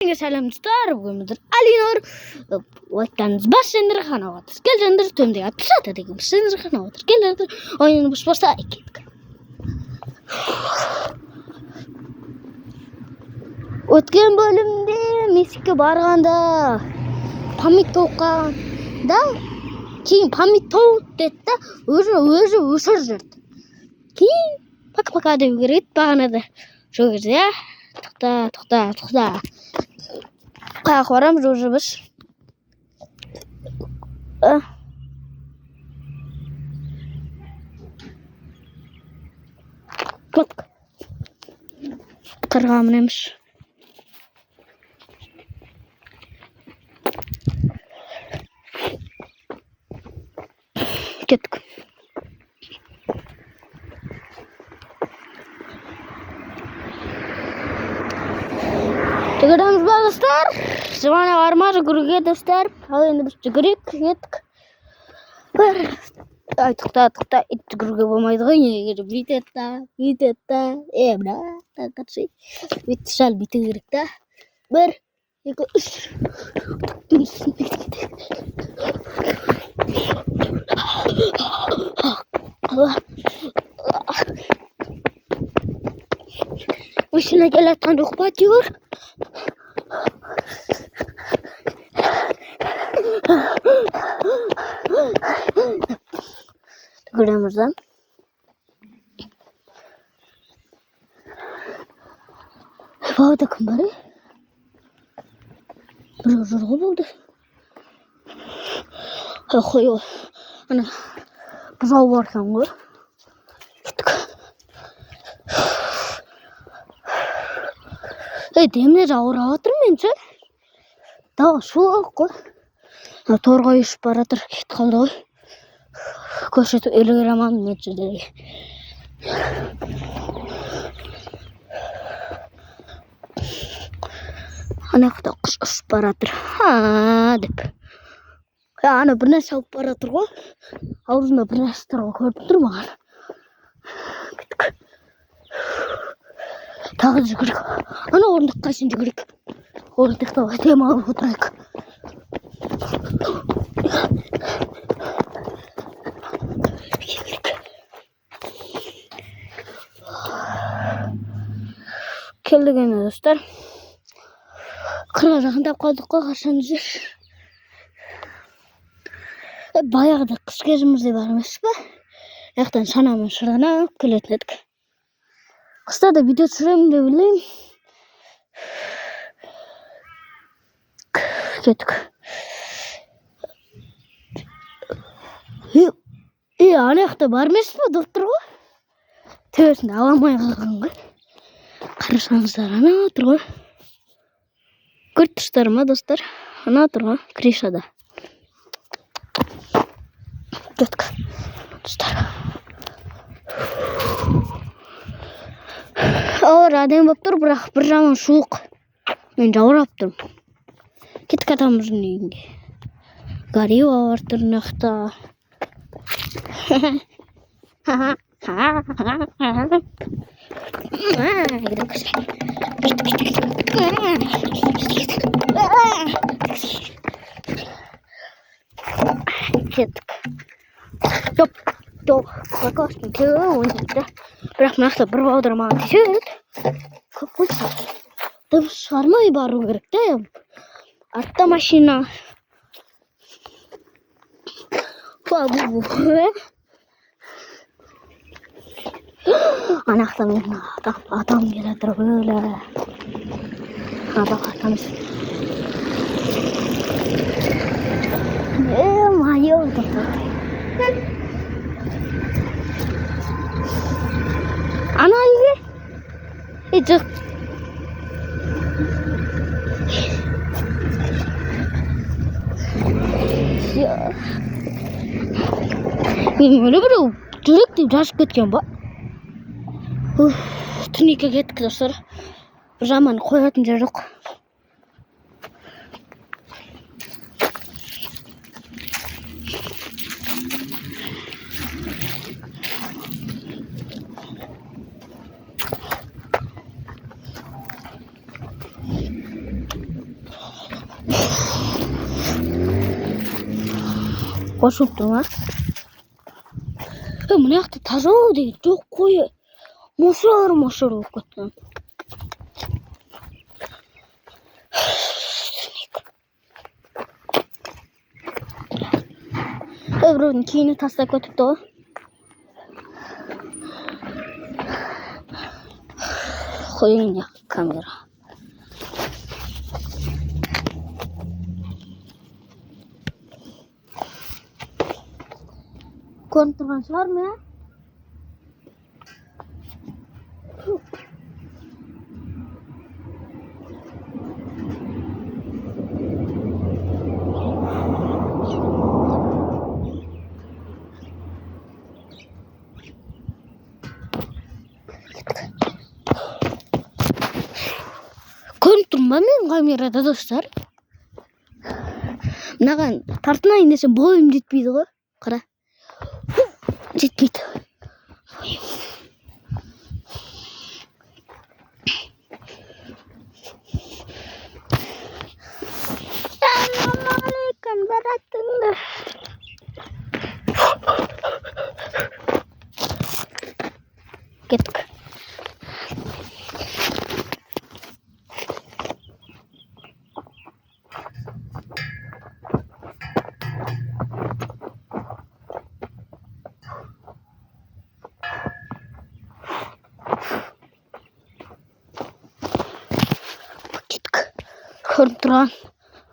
Ингээ саламжтаар бүгд алинор вайтанс бас энерхан аваад скэл эндэр төмдөө атлаа гэдэг юм энерхан аваад скэл эндэр ойн бус бусаа гэдэг. Өткен бөлümde миске барганда памит тоокканда кийин памит тоодет да өзү өсөрж жүрдү. Кийин пак деп кирет баганада шоо кезде Тухта. Хорам жужубуш. Котк. Кыргам немиш. Кетик. Тегерден достар. Сегодня армаж гүргээ достар. Енді біз жүгірек кеттік. Ай тұқта ит жүгіруге болмайды ғой. Егер бүйтеді да. Мына қарсы. Бүйтті шал бүйту керек та. 1, 2, 3. Машина келатқан жоқ па тегер? Görüyoruz. Havada kumları. Biraz oldu. Hayır. Ana. Güzel var sanki. Demler ağır mıydı? Daha soğuk. Торгой иш баратыр кет калды ғой. Көрсөтүп элеграмам нечеде. Анакта куш ушуп баратыр. Деп. Аны бир нерсе алып баратыр го. Аузунда бир нерсе турган көрүп тур мага. Тагы жүгүрүк. Ана орындыкка чейин жүгүрүк. Орындыкта тем алып отурайык. Келдік енді достар. Қырға жақындап қалдық қой, қашан жүр. Баяғыда қыс кезімізде бар емес пе? Яқтан санамын шырғанап келетін едік. Қыста да видео түсіремін деп ойлаймын. Кеттік. Ана жақта бар емес пе, доктор ғой? Төбесінде аламай қалған ғой. Қарасаңыздар, ана тұр ғой. Көріп тұрсыздар ма достар? Ана тұр ғой, кришада. Кеттік достар. Ауыр әдем болып тұр, бірақ бір жаман суық. Мен жаурап тұрмын. Кеттік атамыздың үйінде. Гарио бар тұр нақта. Кеттік. Жоқ, қақасын кеуі ойнайды. Бірақ мынақта бір баудырмаған түседі. Көп қойса. Дыбыс шығармай бару керек та. Артта машина. Анақта мен адам келатыр böyle. Бақ атамыз. Майо деп. Ана үйге. Жоқ. Мен өлі біреу жүрек деп жазып кеткен ба? Түнекке кеттік достар. Бір жаман қоятын жер жоқ. Гошуутма. Мне ахта тажууд жоохгүй мошор өгөхгүй. Еврон кино тастай готто. Хоёня камера. Контрансфер мэ? Контрмамен камерада достар. Наган тартна инээсэн боо юм жетбейді ғой. Қара. Жетпейді. Ассалаумалейкум, братан. Кеттік.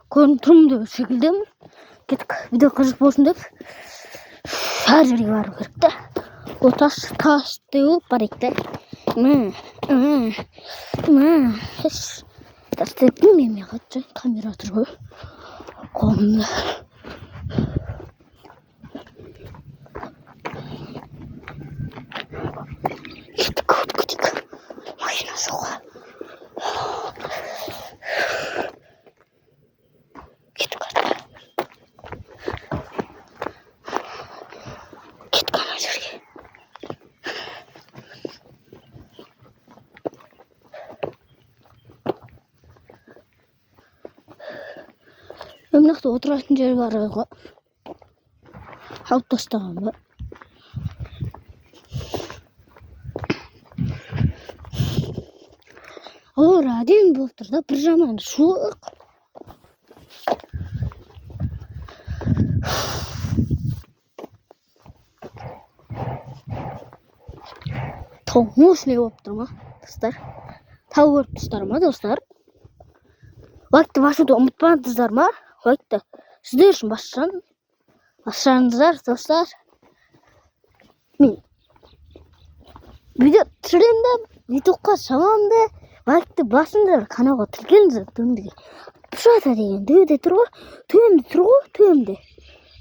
Контрмды шекілдім. Кеттік. Видео қызық болсын деп. Әр жерге бару керек та. О тас теуіп бар екті. Тас теуіп меме қатшы. Камера тұр ғой. Қолымда. Кеттік. Машина соға. Мынақты отыратын жер бар ғой. Алып тастаған ба. Ауыр әдем болып тұр да, бір жаман суық. Тау осылай болып тұр ма, достар? Тау көріп тұстар ма, достар? Лайкты басуды ұмытпаңыздар ма? Лайкты сіздер үшін бассаңыздар, достар. Мен видео түсіремді, видеоға саламды. Лайкты басыңыздар, каналға тіркеліңіздер, төмендегі пышата деген дөйде тұр ғой, төмде.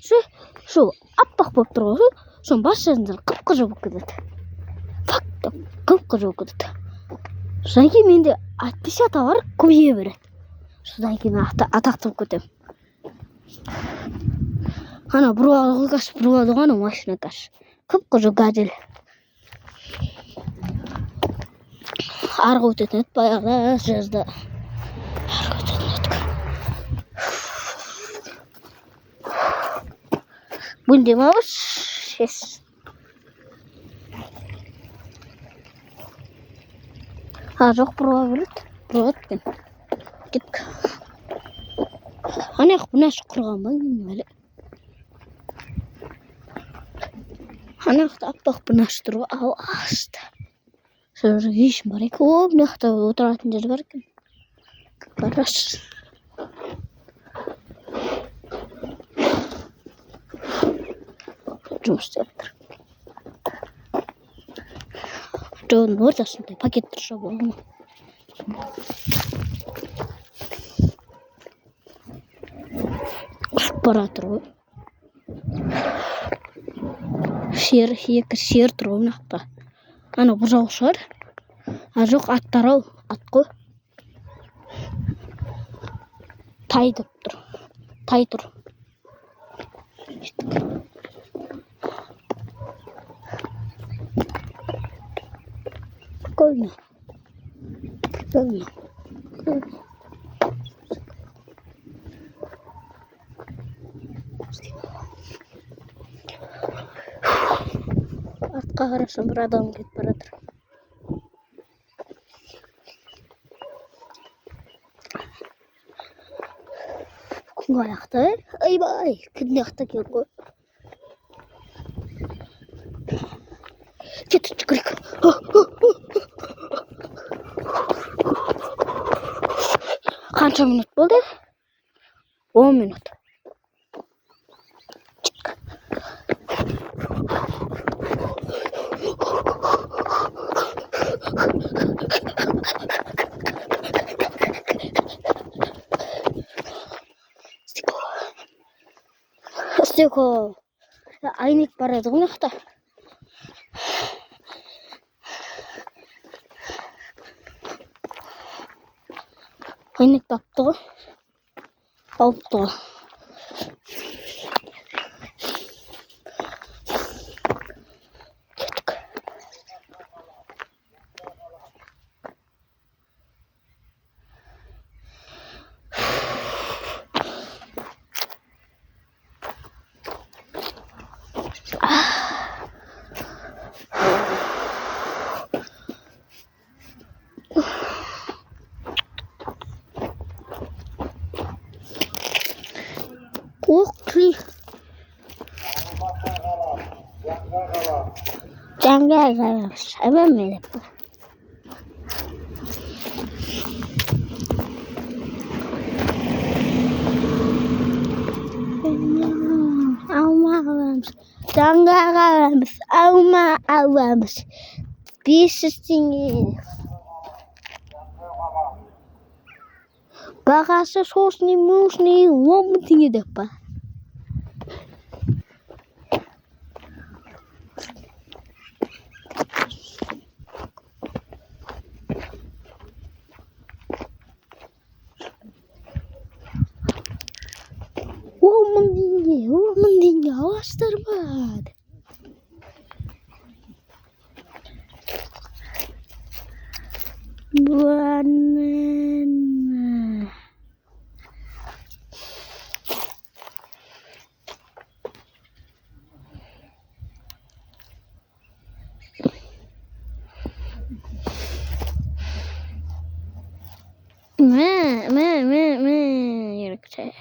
Şu аппақ болып тұр ғой, соны бассаңыздар, қып-қызыл болып кетеді. Факт, қып-қызыл болып кетеді. Содан кейін менде 50 бар, көбейе береді. Содан кейін атақтып көтем. Ана бұрады ғана машина қаш. Қып-қызыл газель. Арғы өтетін өт баяғыда жазда. Арғы өтетін өткі. Бұл демауыз шес. Жоқ бұрға өткен. Кеттік. Ана бұна құрған ба әлі. Ана аппақ бұна тұр ғой, ау асты. Sonra işim var. Hop ne kadar oturатын жер бар екен. Қараш. Жұмыс істеп тұр. Жоғының ортасында пакет тұрса болма. Ұшып бара тұр ғой. Екі шер тұр ғой мынақта. Ана бұзау шығар. Жоқ аттар ау, ат қой. Тай тұр. Тай тұр. Прикольно. артқа қарасам бір адам кетіп бара жатыр. Күн аяқта, айбай, күн аяқта екен ғой. Кетіп жүгірейік. Қанша минут болды? 10 минут. Стеко. Айнек барады ғой мына жақта. Айнек тапты ғой. Алыпты ғой. Кеттік. Окей. Jangan saya mirip. Awams. Pieces tinggi. Bagasi sosni musni tinggi depan. Mending awas terbat. Buanan. 이렇게.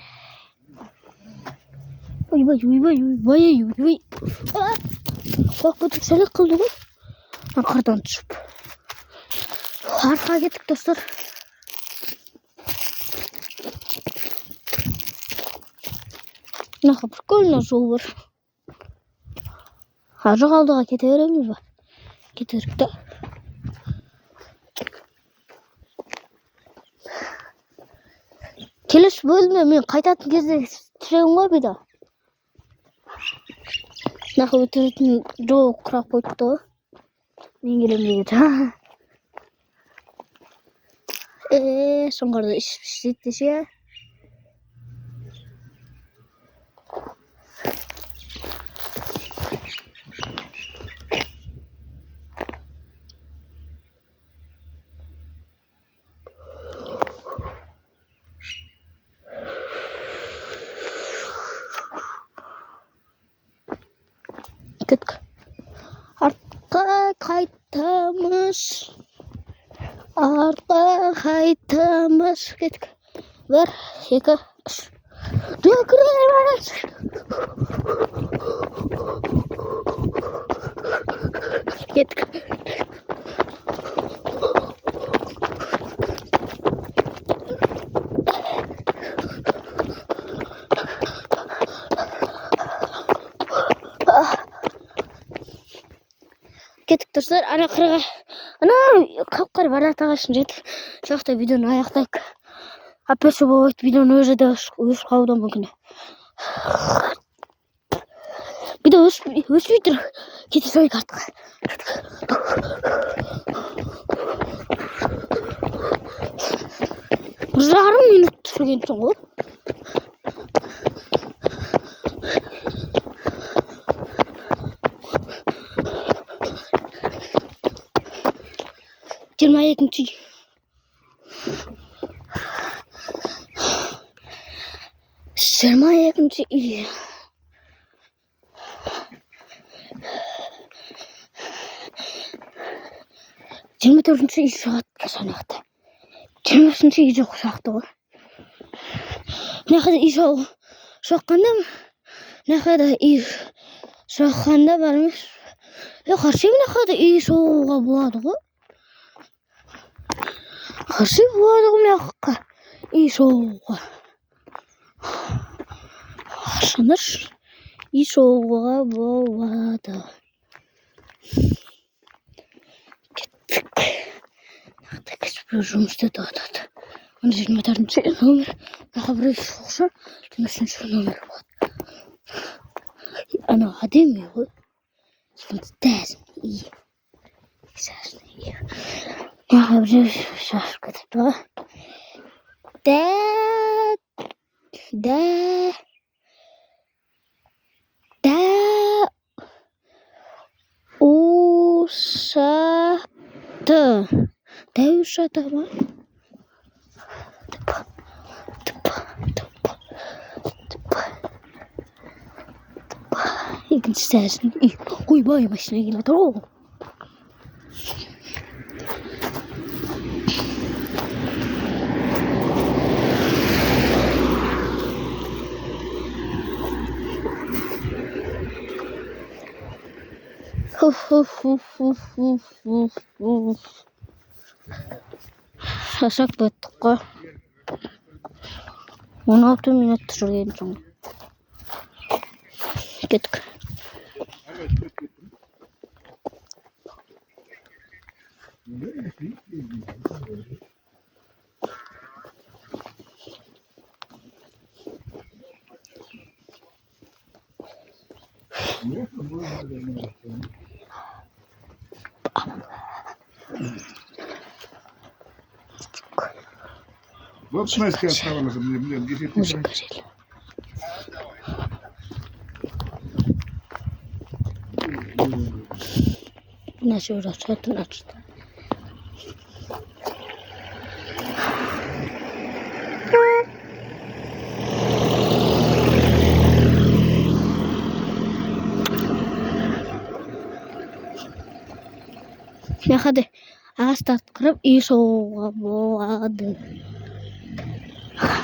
Ой. Бақпытып сәлек қылды ғой. Қардан түсіп. Артқа кеттік достар. Мына прикольно жол бар. Ажық алдыға кете береміз ба? Кетерік та. Келесі бөлме мен қайтатын кезде түсемін ғой бида. Нахуй өтіретін жол құрап қойыпты ғой. Мен келемін дейді. Соңғарда істейді десе. Кеттік. Артқа қайтамыз. Кеттік. 1, 2, 3. Жүгіреміз. Кеттік. Кеттік достар, ана қырға. Ана қап-қар барат ағашын жетіп. Жақта видеоны аяқтайық. Опять же бывает видеоны өзі қалудан мүмкін. Видео өспей тұр. Кете салайық артқа. 1,5 минут түсірген соң ғой. Жиырма екінші үй. 24 чи иш шат гэж санагтай. 24 чи иш шахдаг. Нахад иш шахганда нахад иш шахганда бармиш. Харшим нахад иш шууга буудаг. Харшим буудаг нахад иш шууга. Харшанаш иш шууга буудаг. Жумстэй доод. Он жин матарын чи номер хаврыг шугшаа тэмсэн шиг номер бод. Ана хадим юу? Фэнтэс. Ихсаас. Я хаврыг шаш гэдэг. Да Ушата. Ушата ба. Игэнсээс ой бай машиныг л дөрөв. Хасаг бодохгүй. 15 минут жүрген юм. Гэдэг. Вот смотрите, я оставалась, мне Музыка жил. Наши урачат начат. Яхад астат крэп ишоо боод.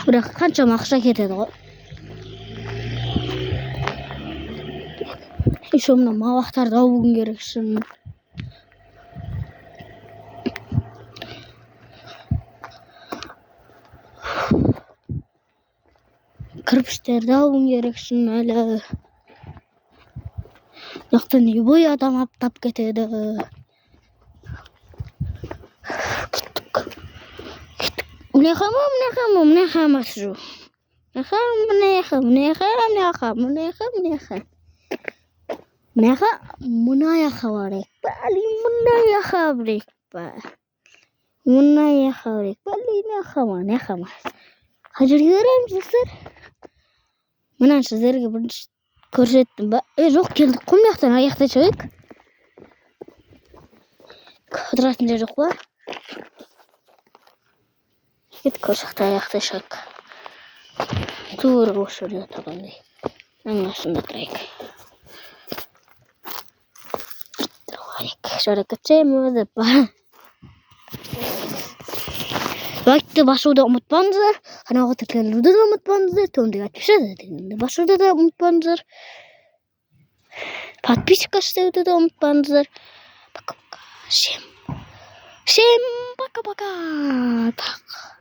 Бірақ қанша ақша кетеді ғой. Еще мына мабақтарды алуым керексің. Кірпіштерді алуым керексің әлі. Яқтан ебой адам аптап кетеді. Мнеха масжу. Мнеха мунаяха варек. Бали мунаяха варек. Мунаяха варек. Бали неха ма. Хажиргерем жисер. Мынан сіздерге бірінші көрсеттім ба? Жоқ келдік қой мынаяқтан аяқтай шығайық. Қыдыратын жер жоқ па? Кетіп көрсекті аяқтай шығайық. Тура осы жерде тұрғандай. Мына осында тұрайық. Жарекачем ба. Лайкты басуды ұмытпаңыздар. Каналға тіркелуді де ұмытпаңыздар. Туындыға түшеді. Басуды да ұмытпаңыздар. Подписка істеуді де ұмытпаңыздар. Пока-пока. Всем пока-пока. Так.